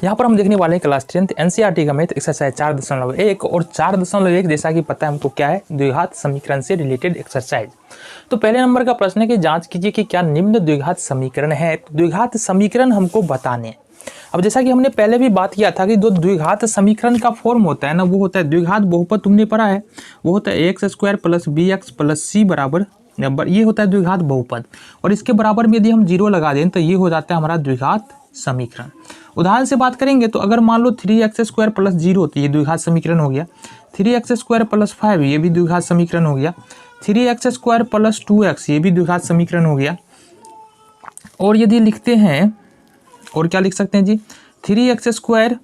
यहाँ पर हम देखने वाले हैं क्लास 10th एनसीईआरटी का मैथ एक्सरसाइज 4.1 और 4.1 जैसा कि पता है हमको क्या है, द्विघात समीकरण से रिलेटेड एक्सरसाइज। तो पहले नंबर का प्रश्न है कि जांच कीजिए कि क्या निम्न द्विघात समीकरण है। तो द्विघात समीकरण हमको बताने। अब जैसा कि हमने पहले भी बात किया था कि जो द्विघात समीकरण का फॉर्म होता है ना, वो होता है द्विघात बहुपद, तुमने पढ़ा है, वो होता है ax² + bx + c बराबर, ये होता है द्विघात बहुपद। और इसके बराबर में यदि हम 0 लगा दें तो ये हो जाता है हमारा द्विघात समीकरण। उदाहरण से बात करेंगे तो अगर मान लो 3x² + 0 तो ये द्विघात समीकरण हो गया, 3x² + 5 ये भी द्विघात समीकरण हो गया, 3x² + 2x ये भी द्विघात समीकरण हो गया। और यदि लिखते हैं, और क्या लिख सकते हैं जी, 3x²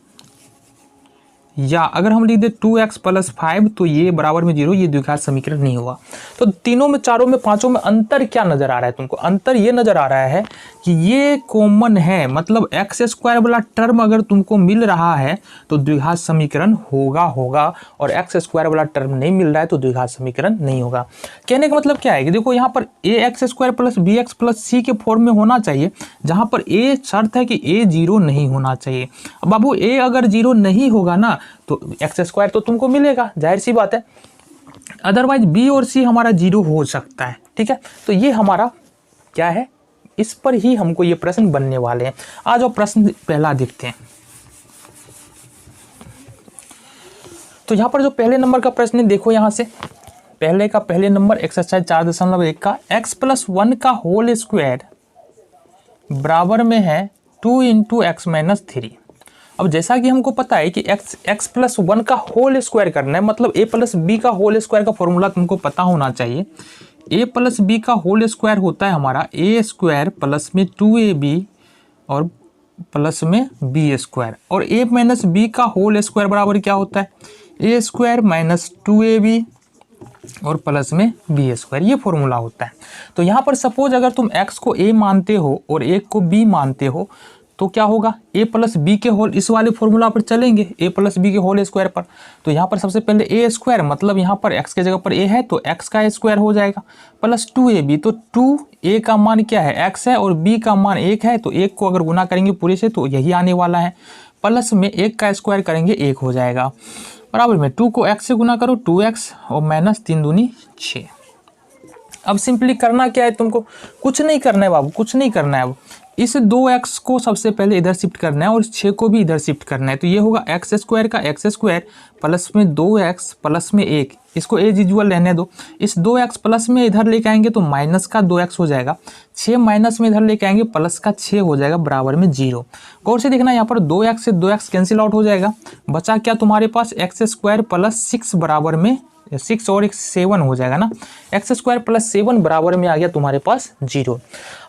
या अगर हम लिख दे 2x + 5 तो ये बराबर में 0, ये द्विघात समीकरण नहीं होगा। तो तीनों में, चारों में, पांचों में अंतर क्या नजर आ रहा है तुमको? अंतर ये नजर आ रहा है कि ये कॉमन है, मतलब x² वाला टर्म अगर तुमको मिल रहा है तो द्विघात समीकरण होगा और x² वाला टर्म नहीं मिल रहा है तो द्विघात समीकरण नहीं होगा। कहने का मतलब क्या है कि देखो यहाँ पर ax² + bx + c के फॉर्म में होना चाहिए, जहां पर a शर्त है कि a 0 नहीं होना चाहिए। अब बाबू a अगर 0 नहीं होगा ना तो x² तो तुमको मिलेगा, जाहिर सी बात है। अदरवाइज b और c हमारा 0 हो सकता है, ठीक है। तो ये हमारा क्या है, इस पर ही हमको ये प्रश्न बनने वाले हैं। आज और प्रश्न पहला देखते हैं। तो यहाँ पर जो पहले नंबर का प्रश्न है, देखो यहाँ से पहले नंबर एक्सरसाइज 4.1 का x + 1 का होल स्क्वायर बराबर में है 2 × x - 3। अब जैसा कि हमको पता है कि x + 1 का होल स्क्वायर करना है, मतलब a + b का होल स्क्वायर का फॉर्मूला तुमको पता होना चाहिए। a + b का होल स्क्वायर होता है हमारा a² प्लस में 2ab और प्लस में b², और a - b का होल स्क्वायर बराबर क्या होता है, a² - 2ab और प्लस में b², ये फॉर्मूला होता है। तो यहाँ पर सपोज अगर तुम x को a मानते हो और a को b मानते हो तो क्या होगा, a + b के होल, इस वाले फॉर्मूला पर चलेंगे, a + b के होल स्क्वायर पर। तो यहाँ पर सबसे पहले a², मतलब यहाँ पर x के जगह पर a है तो x का स्क्वायर हो जाएगा, प्लस 2ab, तो 2a का मान क्या है, x है, और b का मान 1 है, तो 1 को अगर गुना करेंगे पूरे से तो यही आने वाला है, प्लस में 1 का स्क्वायर करेंगे 1 हो जाएगा, बराबर में 2 को x से गुना करो 2x और -3 दूनी 6। अब सिंपली करना क्या है तुमको, कुछ नहीं करना है बाबू, कुछ नहीं करना है। अब इस 2x को सबसे पहले इधर शिफ्ट करना है और 6 को भी इधर शिफ्ट करना है। तो ये होगा x² का x² प्लस में 2x प्लस में 1, इसको एज यूजुअल रहने दो। इस 2x प्लस में इधर लेके आएंगे तो माइनस का 2x हो जाएगा, 6 माइनस में इधर लेके आएंगे प्लस का 6 हो जाएगा, बराबर में 0। गौर से देखना, यहाँ पर 2x से 2x कैंसिल आउट हो जाएगा, बचा क्या तुम्हारे पास x² + 6 बराबर में 6 और 1 7 हो जाएगा ना, x² + 7 बराबर में आ गया तुम्हारे पास 0।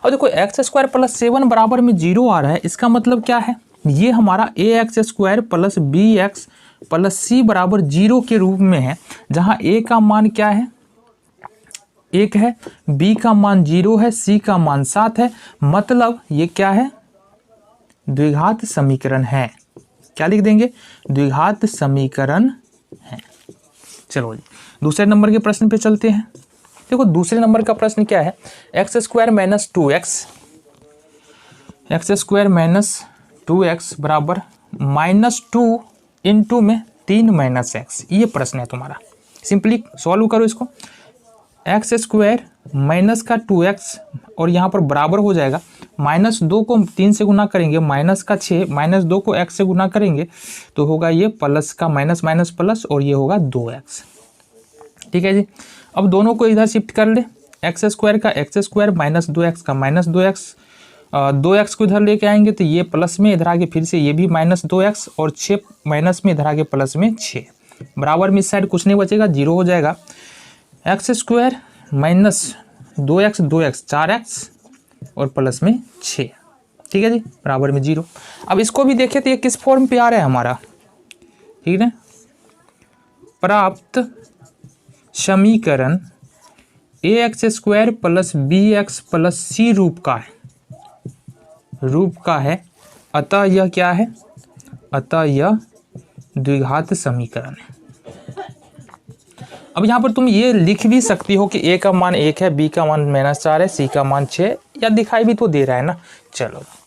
और देखो x² + 7 बराबर में 0 आ रहा है, इसका मतलब क्या है, ये हमारा ax² + bx + c बराबर 0 के रूप में है, जहां a का मान क्या है, 1 है, b का मान 0 है, c का मान 7 है, मतलब ये क्या है, द्विघात समीकरण है। क्या लिख देंगे, द्विघात समीकरण है। चलो जी दूसरे नंबर के प्रश्न पे चलते हैं। देखो दूसरे नंबर का प्रश्न क्या है, x² - 2x, x² - 2x बराबर -2 × में 3 - x, ये प्रश्न है तुम्हारा। सिंपली सॉल्व करो इसको, x² माइनस का 2x और यहाँ पर बराबर हो जाएगा, -2 को 3 से गुना करेंगे माइनस का 6, -2 को x से गुना करेंगे तो होगा ये प्लस का माइनस माइनस प्लस, और ये होगा 2x। ठीक है जी। अब दोनों को इधर शिफ्ट कर ले, x² का x² -2x का -2x, 2x को इधर लेके आएंगे तो ये प्लस में इधर आगे फिर से ये भी -2x, और 6 माइनस में इधर आगे प्लस में 6, बराबर में इस साइड कुछ नहीं बचेगा, 0 हो जाएगा। x² - 2x 2x 4x और प्लस में 6, ठीक है जी, बराबर में 0। अब इसको भी देखें तो ये किस फॉर्म पे आ रहा है हमारा, ठीक है, प्राप्त समीकरण ax² + bx + c रूप का है, अतः यह क्या है, अतः यह द्विघात समीकरण है। अब यहाँ पर तुम ये लिख भी सकती हो कि a का मान 1 है, b का मान -4 है, c का मान 6, या दिखाई भी तो दे रहा है ना। चलो